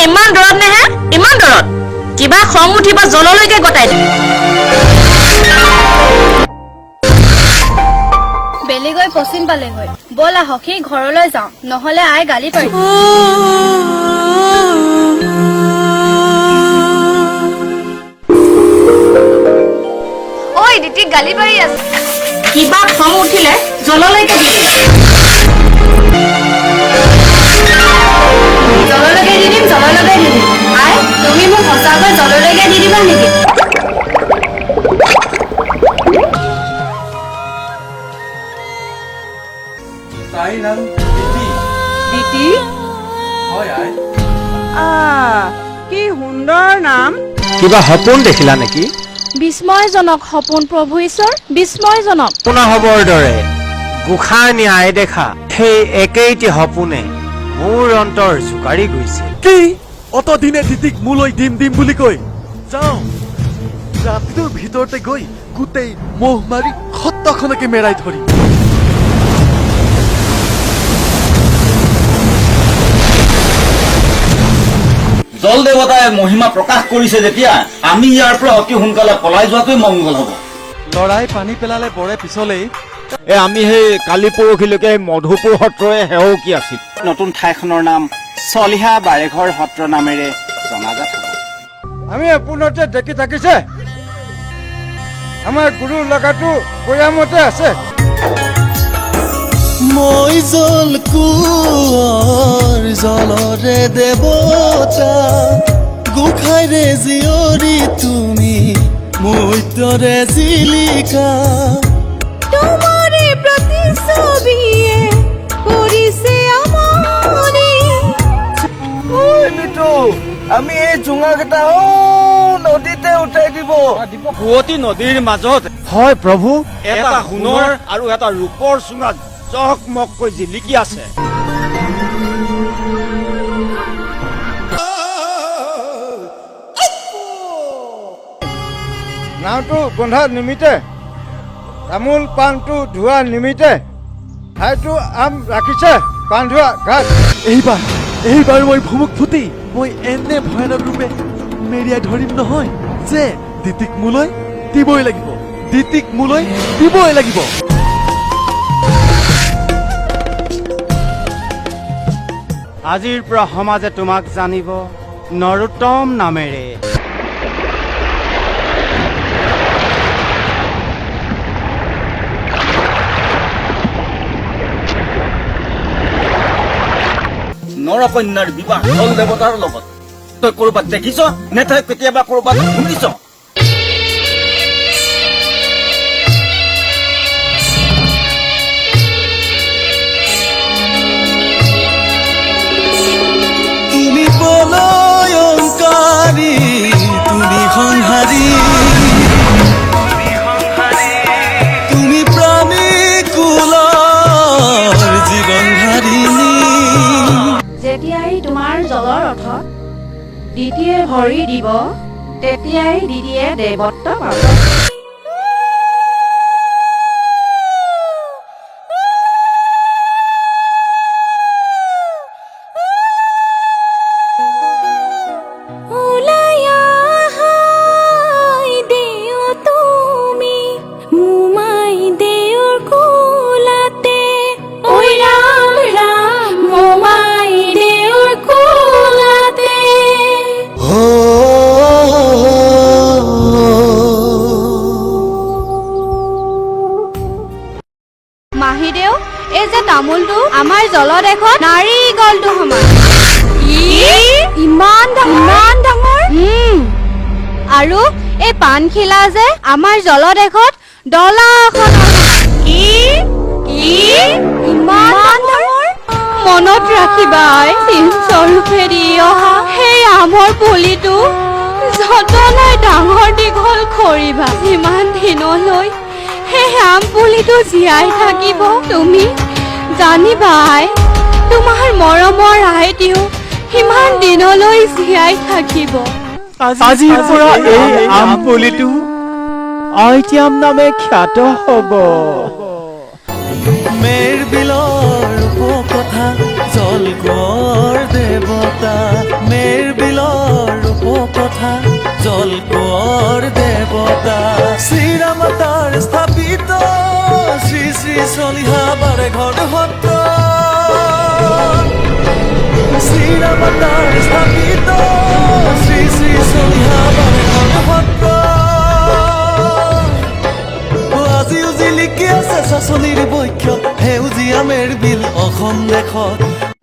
ইমান দূৰত নে হে? ইমান দূৰত কিবা খং উঠিব জললৈকে গতাই দে। বেলিগৈ পশ্চিম পালেগৈ। ব'লা সখী ঘৰলৈ যাওঁ, নহলে আই গালি পাৰিব। ঐ দিতিক গালি পাৰি আছে। কিবা খং উঠিলে জললৈকে দি দিম। জললৈকে দি দিম, জললৈকে দি দিম। আই তুমি মোক সঁচাকৈ জললৈকে দি দিবা নেকি? তাইৰ নাম দিতি। দিতি? হয় আই। কি সুন্দৰ নাম। কিবা সপোন দেখিলা নেকি? বিস্ময়জনক সপোন প্ৰভু ঈশ্বৰ, বিস্ময়জনক। পোনা হবৰ দৰে গোসাঁই ন্যায় দেখা সেই একেইটি সপোনে মোৰ অন্তৰ জোকাৰি গৈছে। কি অত দিনে দিতিক মোলৈ দিম দিম বুলি কৈ যাওঁ, ৰাতিটোৰ ভিতৰতে গৈ গোটেই মহ মাৰি সত্ৰখনকে মেৰাই ধৰি। জল দেৱতাই মহিমা প্ৰকাশ কৰিছে যেতিয়া আমি ইয়াৰ পৰা অতি সোনকালে পলাই যোৱাটোৱে মংগল হ'ব। লৰাই পানী পেলালে বৰে পিছলেই আমি সেই কালি পৰহিলৈকে মধুপুৰ সত্ৰৰে সেৱকী আছিল। নতুন ঠাইখনৰ নাম চলিহা বাৰেঘৰ সত্ৰ নামেৰে জনাজাত হ'ব। আমি আপোনাতে দেখি থাকিছে আমাৰ গুৰু লগাটো বৈয়ামতে আছে। মই জল কোঁৱৰ জলৰে দেৱতা, গোসাঁইৰে জীয়ৰী তুমি মৈত্ৰৰে জিলিকা। তোমাৰে প্ৰতিচ্ছবিয়ে কৰিছে আমনি। আমি এই জোঙাকেইটা নদীতে উঠাই দিব। শুৱতী নদীৰ মাজত হয় প্ৰভু এটা সোণৰ আৰু এটা ৰূপৰ চুঙা জকমককৈ জিলিকি আছে। নাওটো বন্ধা নিমিত্তে, তামোল পাণটো ধোৱা নিমিত্তে ঠাইটো আম ৰাখিছে বান্ধোৱা ঘাট। এইবাৰ মই ভুমুক ফুটি মই এনে ভয়ানক ৰূপে মেৰিয়াই ধৰিম নহয় যে দিতিক মোলৈ দিবই লাগিব, দিতিক মোলৈ দিবই লাগিব। আজিৰ পৰা সমাজে তোমাক জানিব নৰোত্তম নামেৰে। নৰকন্যাৰ বিবাহ জল দেৱতাৰ লগত তই কৰবাত দেখিছ নে তই কেতিয়াবা কৰবাত শুনিছ? তুমি প্ৰলয়ংকাৰী, তুমি সংহাৰী, তুমি প্ৰাণী কুলৰ জীৱন ধাৰিণী। যেতিয়াই তোমাৰ জলৰ অৰ্থত দিতিয়ে ভৰি দিব, তেতিয়াই দিদিয়ে দেৱত্ব পাব। মাহীদেউ, এই যে তামোলটো আমাৰ জলদেশত নাৰিকলটো সমান। ইমান ডাঙৰ। আৰু এই পাণখিলা যে আমাৰ জলদেশত ডলাখন। ইমান ডাঙৰ। মনত ৰাখিবা স্বৰূপে দি অহা সেই আমৰ পুলিটো যতনাই ডাঙৰ দীঘল কৰিবা। ইমান দিনলৈ সেই আম পুলিটো জীয়াই থাকিব। তুমি জানিবা তোমাৰ মৰমৰ আইটিও ইমান দিনলৈ জীয়াই থাকিব। আজিৰ পৰা এই আম পুলিটো আইটিয়াম নামে খ্যাত হ'ব। মেৰ বিলৰ কথা জল কোঁৱৰ দেৱতা, মেৰ এখন দেশত